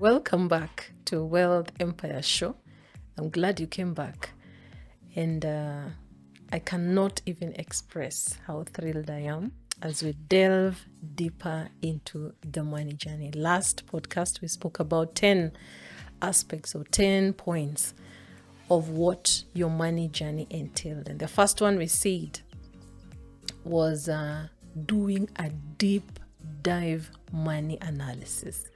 Welcome back to Wealth Empire Show. I'm glad you came back. And I cannot even express how thrilled I am as we delve deeper into the money journey. Last podcast, we spoke about 10 aspects or 10 points of what your money journey entailed. And the first one we said was doing a deep dive money analysis.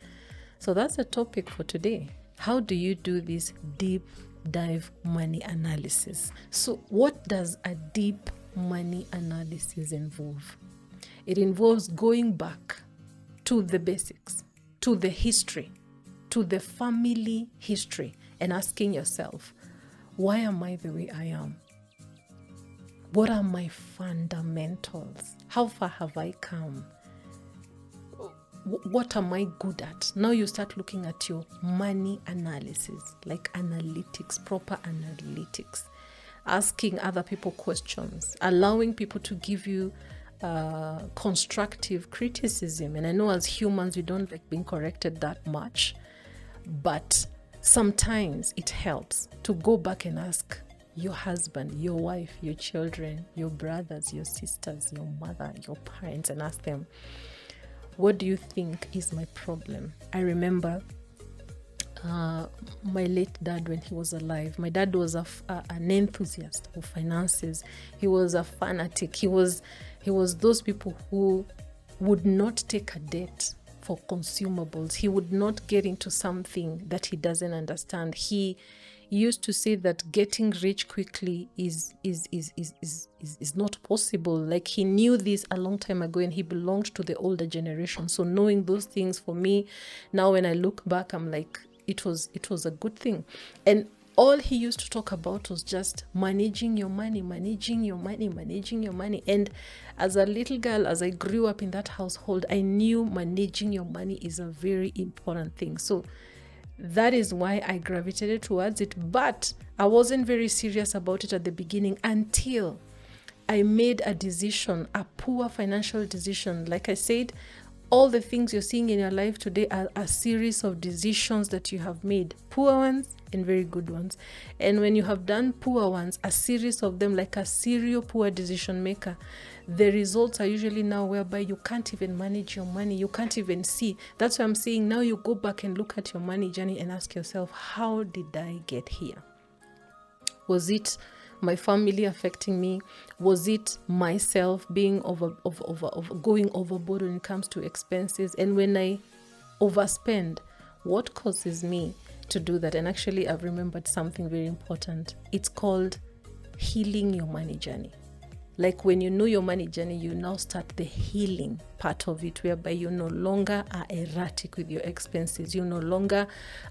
So that's the topic for today. How do you do this deep dive money analysis? So what does a deep money analysis involve? It involves going back to the basics, to the history, to the family history, and asking yourself, why am I the way I am? What are my fundamentals? How far have I come? What am I good at? Now you start looking at your money analysis, like analytics, proper analytics, asking other people questions, allowing people to give you constructive criticism. And I know as humans, we don't like being corrected that much, but sometimes it helps to go back and ask your husband, your wife, your children, your brothers, your sisters, your mother, your parents, and ask them, what do you think is my problem? I remember my late dad when he was alive. My dad was an enthusiast of finances. He was a fanatic. He was those people who would not take a debt for consumables. He would not get into something that he doesn't understand. He used to say that getting rich quickly is not possible. Like, he knew this a long time ago, and he belonged to the older generation. So knowing those things, for me now, when I look back, I'm like, it was a good thing. And all he used to talk about was just managing your money. And as a little girl, as I grew up in that household, I knew managing your money is a very important thing. So that is why I gravitated towards it. But I wasn't very serious about it at the beginning until I made a decision, a poor financial decision. Like I said, all the things you're seeing in your life today are a series of decisions that you have made, poor ones and very good ones. And when you have done poor ones, a series of them, like a serial poor decision maker, the results are usually now whereby you can't even manage your money. You can't even see. That's why I'm saying now you go back and look at your money journey and ask yourself, how did I get here? Was it my family affecting me? Was it myself being going overboard when it comes to expenses? And when I overspend, what causes me to do that? And actually, I've remembered something very important. It's called healing your money journey. Like, when you know your money journey, you now start the healing part of it, whereby you no longer are erratic with your expenses. You're no longer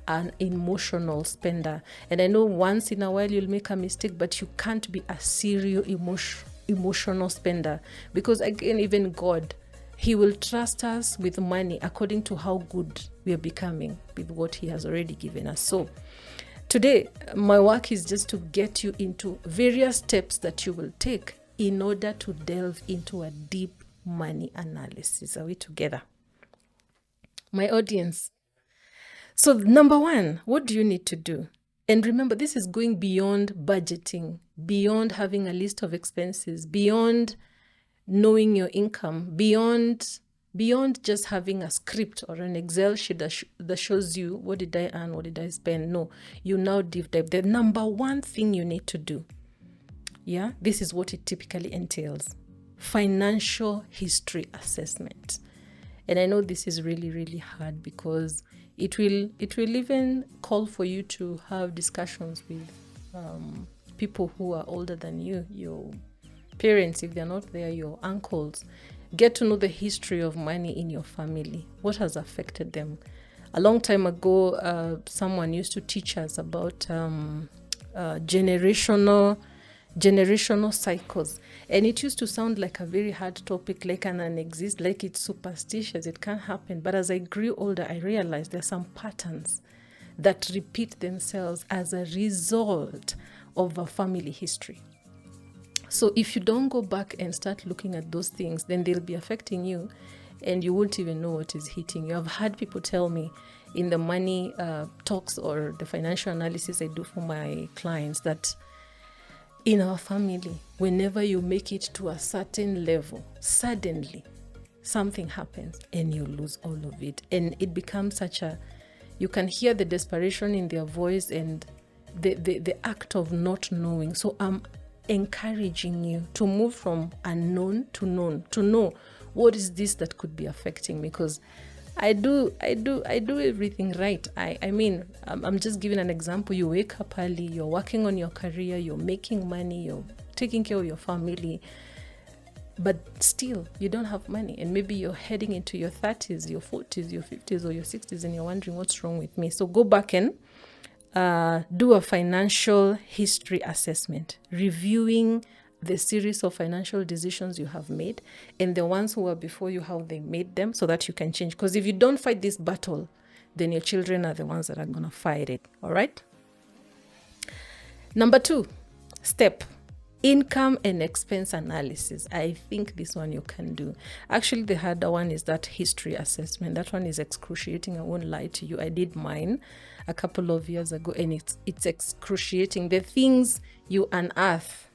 an emotional spender. And I know once in a while you'll make a mistake, but you can't be a serial emotional spender. Because again, even God, He will trust us with money according to how good we are becoming with what He has already given us. So today, my work is just to get you into various steps that you will take in order to delve into a deep money analysis. Are we together? My audience. So number one, what do you need to do? And remember, this is going beyond budgeting, beyond having a list of expenses, beyond knowing your income, beyond just having a script or an Excel sheet that shows you what did I earn, what did I spend. No, you now deep dive. The number one thing you need to do, this is what it typically entails: financial history assessment. And I know this is really, really hard, because it will even call for you to have discussions with people who are older than you, your parents, if they're not there, your uncles. Get to know the history of money in your family. What has affected them? A long time ago, someone used to teach us about generational cycles, and it used to sound like a very hard topic, like an non-exist, like it's superstitious, it can't happen. But as I grew older, I realized there are some patterns that repeat themselves as a result of a family history. So if you don't go back and start looking at those things, then they'll be affecting you and you won't even know what is hitting you. I've had people tell me, in the money talks or the financial analysis I do for my clients that in our family, whenever you make it to a certain level, suddenly something happens and you lose all of it. And it becomes you can hear the desperation in their voice and the act of not knowing. So I'm encouraging you to move from unknown to known, to know what is this that could be affecting me, because I do everything right. I mean, I'm just giving an example. You wake up early, you're working on your career, you're making money, you're taking care of your family, but still you don't have money. And maybe you're heading into your 30s, your 40s, your 50s, or your 60s, and you're wondering what's wrong with me. So go back and do a financial history assessment, reviewing the series of financial decisions you have made and the ones who were before you, how they made them, so that you can change. Because if you don't fight this battle, then your children are the ones that are going to fight it. All right. Number 2 step, income and expense analysis. I think this one you can do. Actually, the harder one is that history assessment. That one is excruciating. I won't lie to you. I did mine a couple of years ago, and it's excruciating. The things you unearth,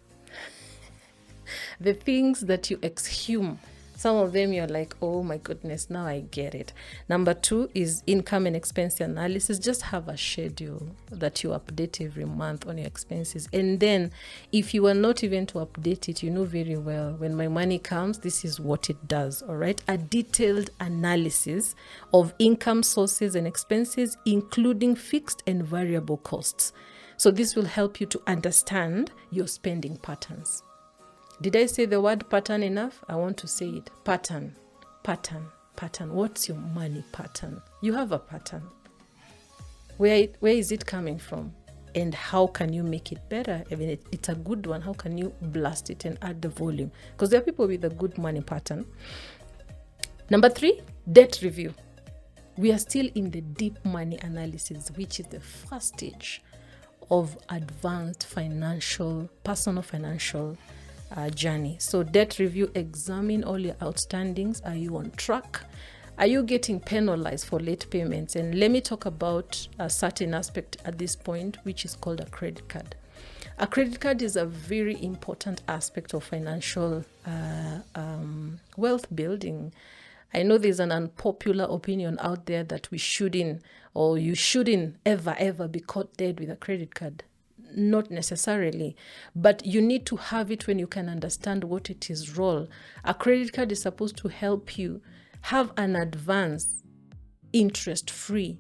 the things that you exhume, some of them you're like, oh my goodness, now I get it. Number 2 is income and expense analysis. Just have a schedule that you update every month on your expenses. And then if you are not even to update it, you know very well, when my money comes, this is what it does. All right. A detailed analysis of income sources and expenses, including fixed and variable costs. So this will help you to understand your spending patterns. Did I say the word pattern enough? I want to say it. Pattern. What's your money pattern? You have a pattern. Where is it coming from? And how can you make it better? I mean, it's a good one. How can you blast it and add the volume? Because there are people with a good money pattern. Number 3, debt review. We are still in the deep money analysis, which is the first stage of advanced personal financial journey. So debt review, examine all your outstandings. Are you on track? Are you getting penalized for late payments? And let me talk about a certain aspect at this point, which is called a credit card. A credit card is a very important aspect of financial wealth building. I know there's an unpopular opinion out there that we shouldn't, or you shouldn't ever be caught dead with a credit card. Not necessarily, but you need to have it when you can understand what it is role. A credit card is supposed to help you have an advance interest-free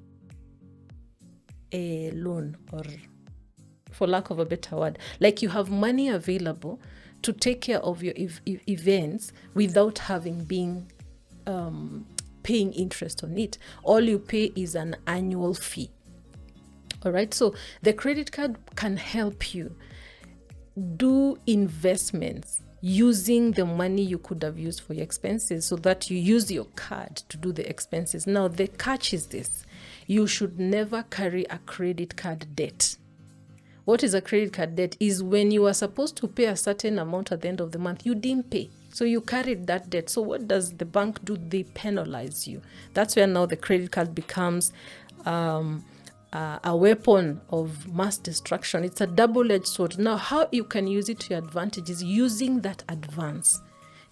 loan, or for lack of a better word, like you have money available to take care of your events without having been paying interest on it. All you pay is an annual fee. All right, so the credit card can help you do investments using the money you could have used for your expenses, so that you use your card to do the expenses. Now, the catch is this: you should never carry a credit card debt. What is a credit card debt? Is when you are supposed to pay a certain amount at the end of the month, you didn't pay. So you carried that debt. So what does the bank do? They penalize you. That's where now the credit card becomes a weapon of mass destruction. It's a double-edged sword. Now, how you can use it to your advantage is using that advance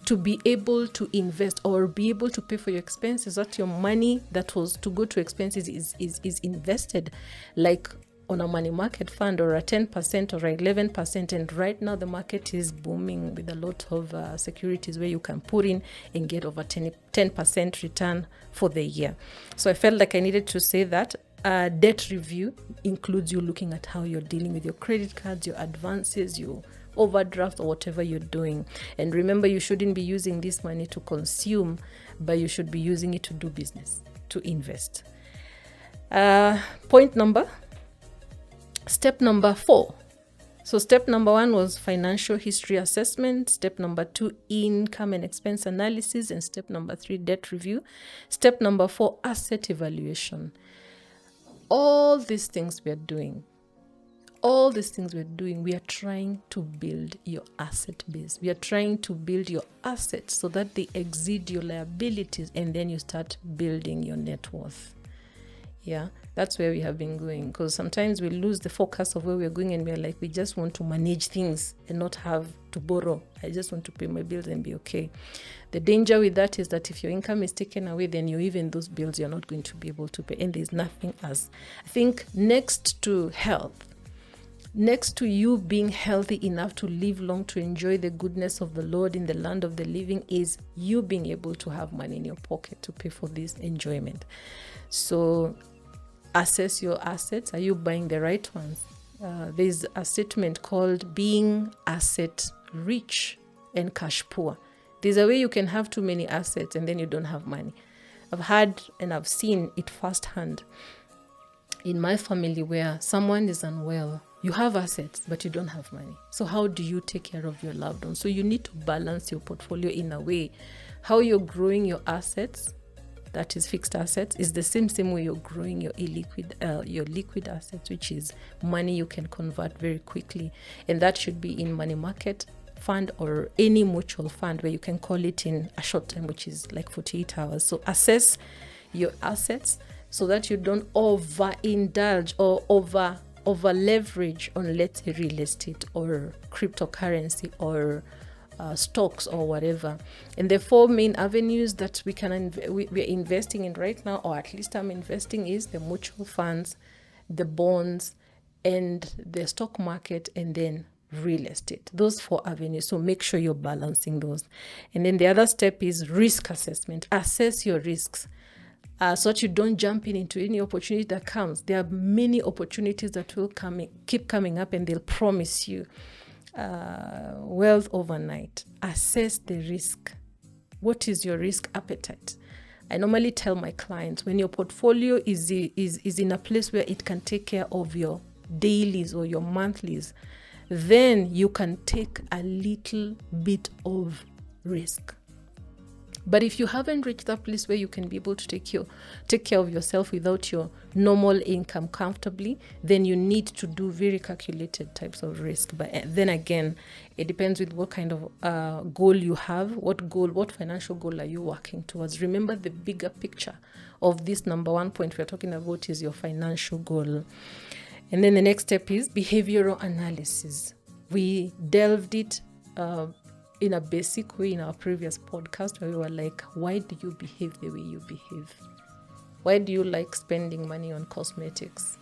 to be able to invest or be able to pay for your expenses. That your money that was to go to expenses is invested, like on a money market fund, or a 10% or 11%. And right now the market is booming with a lot of securities where you can put in and get over 10% return for the year. So I felt like I needed to say that. Debt review includes you looking at how you're dealing with your credit cards, your advances, your overdraft, or whatever you're doing. And remember, you shouldn't be using this money to consume, but you should be using it to do business, to invest. Step number 4. So step number 1 was financial history assessment. Step number 2, income and expense analysis. And step number 3, debt review. Step number 4, asset evaluation. All these things we are doing, we are trying to build your asset base. We are trying to build your assets so that they exceed your liabilities, and then you start building your net worth. Yeah, that's where we have been going, because sometimes we lose the focus of where we're going, and we're like, we just want to manage things and not have to borrow. I just want to pay my bills and be okay. The danger with that is that if your income is taken away, then even those bills you're not going to be able to pay, and there's nothing else. I think next to health, next to you being healthy enough to live long, to enjoy the goodness of the Lord in the land of the living, is you being able to have money in your pocket to pay for this enjoyment. So assess your assets. Are you buying the right ones? There's a statement called being asset rich and cash poor. There's a way you can have too many assets and then you don't have money. I've had and I've seen it firsthand in my family where someone is unwell. You have assets, but you don't have money. So how do you take care of your loved ones? So you need to balance your portfolio in a way. How you're growing your assets, that is fixed assets, is the same way you're growing your liquid assets, which is money you can convert very quickly. And that should be in money market fund or any mutual fund where you can call it in a short time, which is like 48 hours. So assess your assets so that you don't overindulge or over leverage on, let's say, real estate or cryptocurrency or stocks or whatever. And the four main avenues that we're investing in right now, or at least I'm investing, is the mutual funds, the bonds, and the stock market, and then real estate. Those four avenues. So make sure you're balancing those. And then the other step is risk assessment. Assess your risks so that you don't jump into any opportunity that comes. There are many opportunities that will keep coming up, and they'll promise you wealth overnight. Assess the risk. What is your risk appetite? I normally tell my clients, when your portfolio is in a place where it can take care of your dailies or your monthlies, then you can take a little bit of risk. But if you haven't reached that place where you can be able to take care of yourself without your normal income comfortably, then you need to do very calculated types of risk. But then again, it depends with what kind of goal you have. What financial goal are you working towards? Remember, the bigger picture of this number one point we're talking about is your financial goal. And then the next step is behavioral analysis. We delved it in a basic way in our previous podcast, where we were like, why do you behave the way you behave? Why do you like spending money on cosmetics?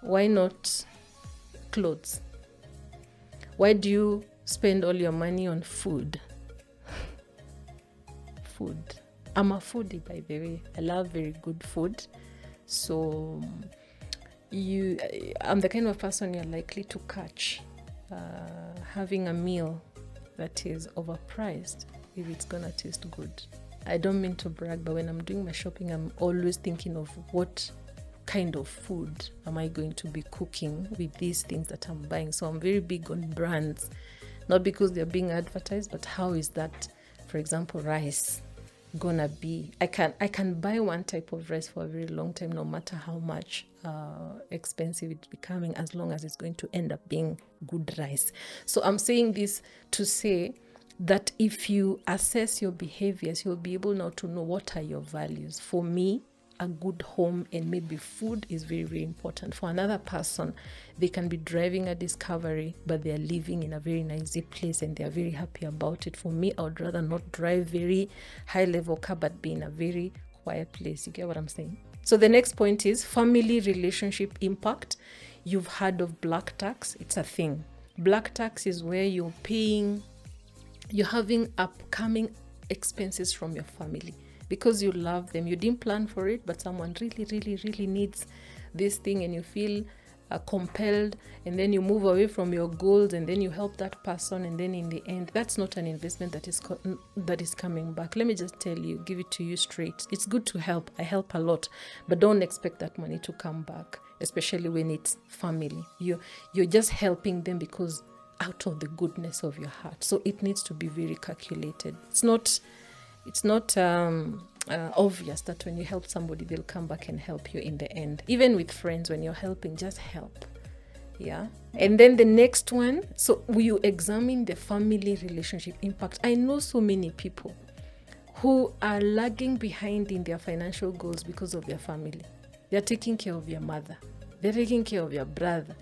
Why not clothes? Why do you spend all your money on food? Food. I'm a foodie, by the way. I love very good food. So I'm the kind of person you're likely to catch having a meal that is overpriced if it's gonna taste good. I don't mean to brag, but when I'm doing my shopping, I'm always thinking of what kind of food am I going to be cooking with these things that I'm buying. So I'm very big on brands, not because they're being advertised, but how is that, for example, rice gonna be? I can buy one type of rice for a very long time, no matter how much expensive it's becoming, as long as it's going to end up being good rice. So I'm saying this to say that if you assess your behaviors, you'll be able now to know what are your values. For me, a good home and maybe food is very, very important. For another person, they can be driving a Discovery, but they're living in a very nice place and they're very happy about it. For me, I would rather not drive very high level car, but be in a very quiet place. You get what I'm saying? So the next point is family relationship impact. You've heard of black tax. It's a thing. Black tax is where you're having upcoming expenses from your family because you love them. You didn't plan for it, but someone really, really, really needs this thing, and you feel compelled, and then you move away from your goals, and then you help that person, and then in the end, that's not an investment that is coming back. Let me just tell you, give it to you straight. It's good to help. I help a lot, but don't expect that money to come back, especially when it's family. You're just helping them because out of the goodness of your heart. So it needs to be very calculated. It's not obvious that when you help somebody, they'll come back and help you in the end. Even with friends, when you're helping, just help. Yeah. And then the next one, so you examine the family relationship impact. I know so many people who are lagging behind in their financial goals because of their family. They're taking care of your mother. They're taking care of your brother.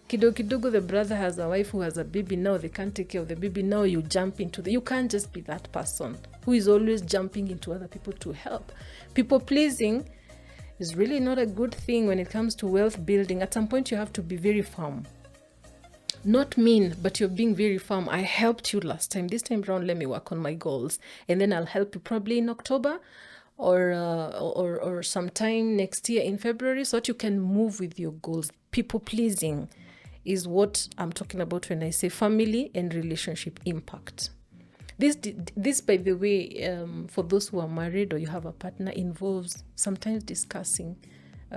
Kidogo, the brother has a wife who has a baby. Now they can't take care of the baby. Now you jump into you can't just be that person who is always jumping into other people to help. People pleasing is really not a good thing when it comes to wealth building. At some point, you have to be very firm. Not mean, but you're being very firm. I helped you last time. This time around, let me work on my goals. And then I'll help you probably in October or sometime next year in February, so that you can move with your goals. People pleasing is what I'm talking about when I say family and relationship impact. This, by the way, for those who are married or you have a partner, involves sometimes discussing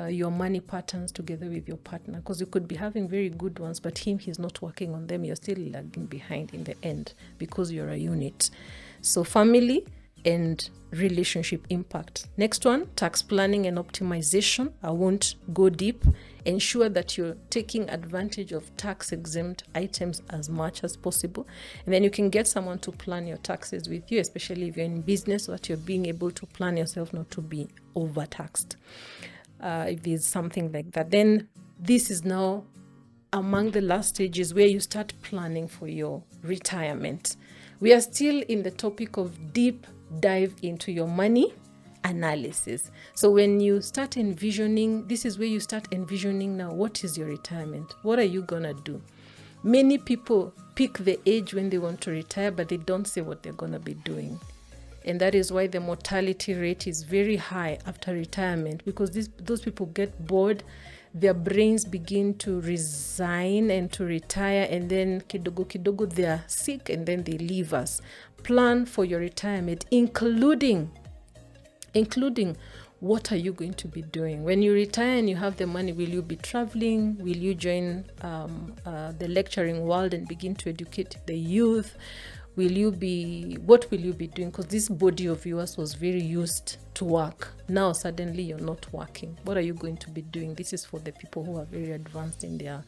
your money patterns together with your partner, because you could be having very good ones, but he's not working on them. You're still lagging behind in the end because you're a unit. So family and relationship impact. Next one, tax planning and optimization. I won't go deep. Ensure that you're taking advantage of tax exempt items as much as possible. And then you can get someone to plan your taxes with you, especially if you're in business, so that you're being able to plan yourself not to be overtaxed. If there's something like that, then this is now among the last stages where you start planning for your retirement. We are still in the topic of deep dive into your money analysis. So when you start envisioning, this is where you start envisioning now, what is your retirement? What are you gonna do? Many people pick the age when they want to retire, but they don't say what they're gonna be doing. And that is why the mortality rate is very high after retirement, because those people get bored, their brains begin to resign and to retire, and then kidogo they are sick, and then they leave us. Plan for your retirement, including what are you going to be doing when you retire and you have the money. Will you be traveling? Will you join the lecturing world and begin to educate the youth? What will you be doing? Because this body of yours was very used to work. Now suddenly you're not working. What are you going to be doing? This is for the people who are very advanced in their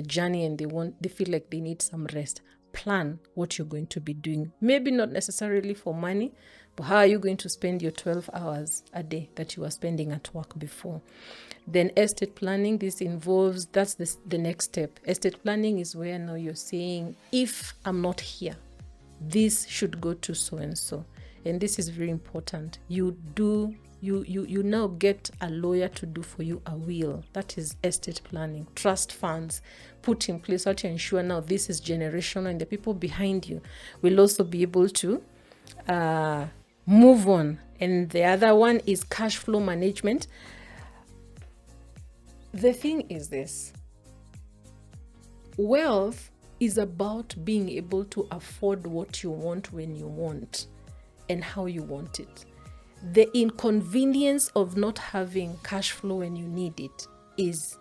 journey, and they feel like they need some rest. Plan what you're going to be doing. Maybe not necessarily for money, but how are you going to spend your 12 hours a day that you were spending at work before? Then estate planning, that's the next step. Estate planning is where now you're saying, if I'm not here, this should go to so and so. And this is very important. You now get a lawyer to do for you a will. That is estate planning. Trust funds put in place to ensure now this is generational, and the people behind you will also be able to move on. And the other one is cash flow management. The thing is this: wealth is about being able to afford what you want when you want and how you want it. The inconvenience of not having cash flow when you need it is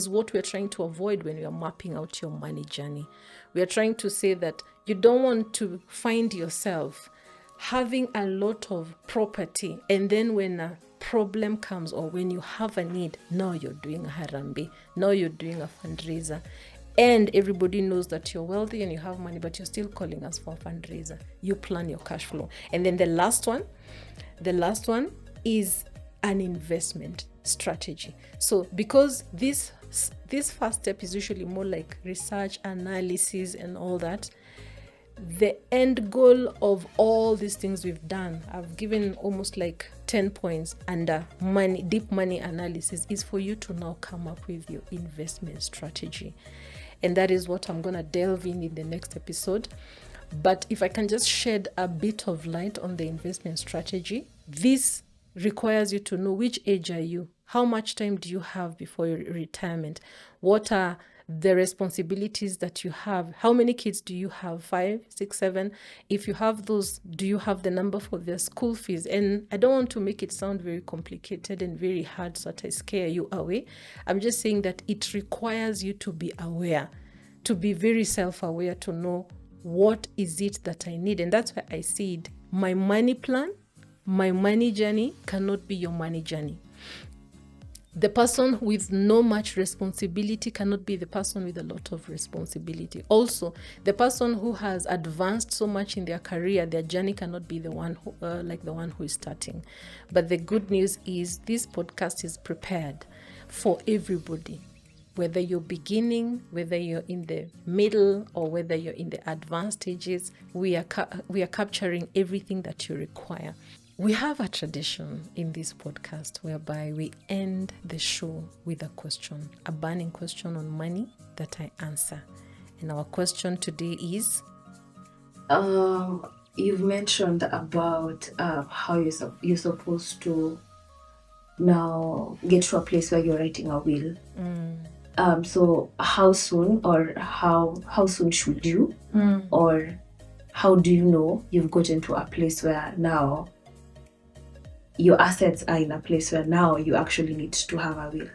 what we're trying to avoid when we are mapping out your money journey. We are trying to say that you don't want to find yourself having a lot of property, and then when a problem comes or when you have a need, now you're doing a harambe, now you're doing a fundraiser, and everybody knows that you're wealthy and you have money, but you're still calling us for a fundraiser. You plan your cash flow. And then the last one is an investment strategy. So because this first step is usually more like research, analysis, and all that, the end goal of all these things we've done, I've given almost like 10 points under deep money analysis, is for you to now come up with your investment strategy. And that is what I'm going to delve in the next episode. But if I can just shed a bit of light on the investment strategy, this requires you to know, which age are you? How much time do you have before your retirement? What are the responsibilities that you have? How many kids do you have? 5, 6, 7? If you have those, do you have the number for their school fees? And I don't want to make it sound very complicated and very hard so that I scare you away. I'm just saying that it requires you to be aware, to be very self-aware, to know what is it that I need. And that's why I said my money plan, my money journey cannot be your money journey. The person with no much responsibility cannot be the person with a lot of responsibility. Also, the person who has advanced so much in their career, their journey cannot be the one who, like the one who is starting. But the good news is this podcast is prepared for everybody. Whether you're beginning, whether you're in the middle, or whether you're in the advanced stages, we are capturing everything that you require. We have a tradition in this podcast whereby we end the show with a question, a burning question on money that I answer. And our question today is? You've mentioned about how you're supposed to now get to a place where you're writing a will. So how soon, or how soon should you, or how do you know you've gotten to a place where now your assets are in a place where now you actually need to have a will?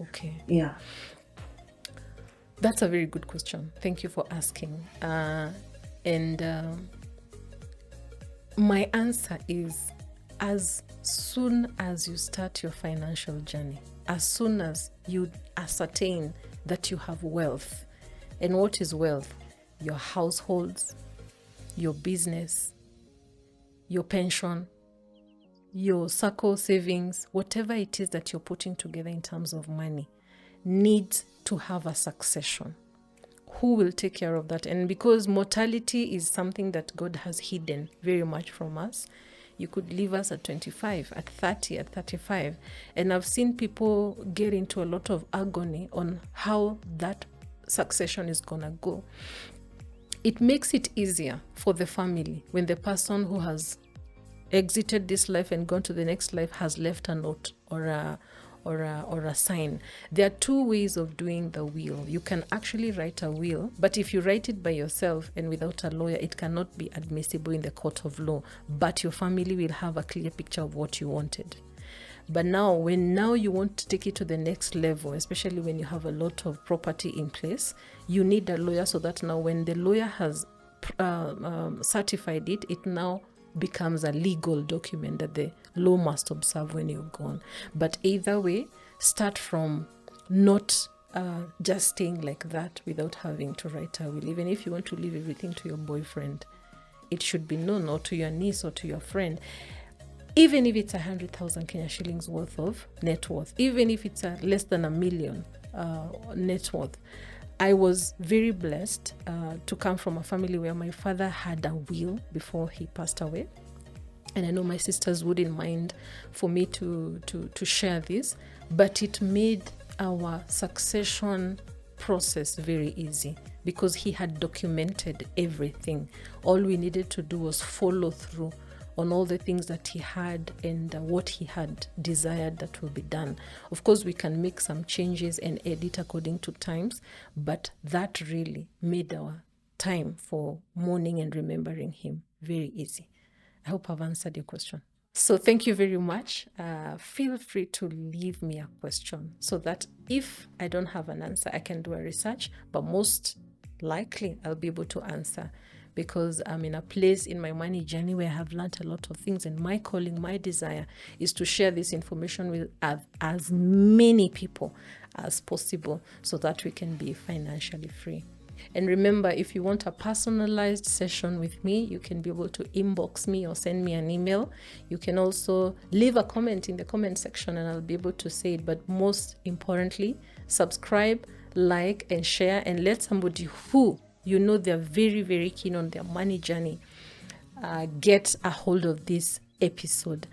Okay. Yeah. That's a very good question. Thank you for asking. My answer is, as soon as you start your financial journey, as soon as you ascertain that you have wealth. And what is wealth? Your households, your business, your pension, your circle savings, whatever it is that you're putting together in terms of money, needs to have a succession. Who will take care of that? And because mortality is something that God has hidden very much from us, you could leave us at 25, at 30, at 35. And I've seen people get into a lot of agony on how that succession is going to go. It makes it easier for the family when the person who has exited this life and gone to the next life has left a note or a sign. There are two ways of doing the will. You can actually write a will, but if you write it by yourself and without a lawyer, it cannot be admissible in the court of law, but your family will have a clear picture of what you wanted. But now you want to take it to the next level, especially when you have a lot of property in place, you need a lawyer, so that now when the lawyer has certified it, it now becomes a legal document that the law must observe when you're gone. But either way, start from not just staying like that without having to write a will. Even if you want to leave everything to your boyfriend, it should be known, or to your niece or to your friend. Even if it's 100,000 Kenya shillings worth of net worth, even if it's less than $1 million net worth. I was very blessed to come from a family where my father had a will before he passed away. And I know my sisters wouldn't mind for me to share this, but it made our succession process very easy because he had documented everything. All we needed to do was follow through on all the things that he had and what he had desired that will be done. Of course, we can make some changes and edit according to times, but that really made our time for mourning and remembering him very easy. I hope I've answered your question. So thank you very much. Feel free to leave me a question so that if I don't have an answer, I can do a research, but most likely I'll be able to answer, because I'm in a place in my money journey where I have learned a lot of things, and my calling, my desire is to share this information with as many people as possible so that we can be financially free. And remember, if you want a personalized session with me, you can be able to inbox me or send me an email. You can also leave a comment in the comment section and I'll be able to say it. But most importantly, subscribe, like, and share, and let somebody who you know they're very, very keen on their money journey get a hold of this episode.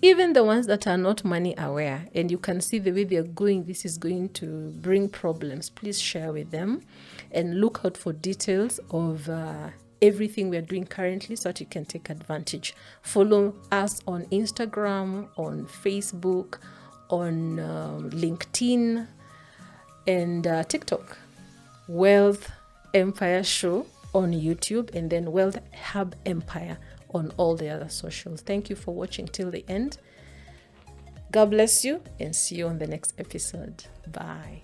Even the ones that are not money aware and you can see the way they're going, this is going to bring problems, please share with them and look out for details of everything we're doing currently so that you can take advantage. Follow us on Instagram, on Facebook, on LinkedIn, and TikTok. Wealth Empire Show on YouTube, and then Wealth Hub Empire on all the other socials. Thank you for watching till the end. God bless you and see you on the next episode. Bye.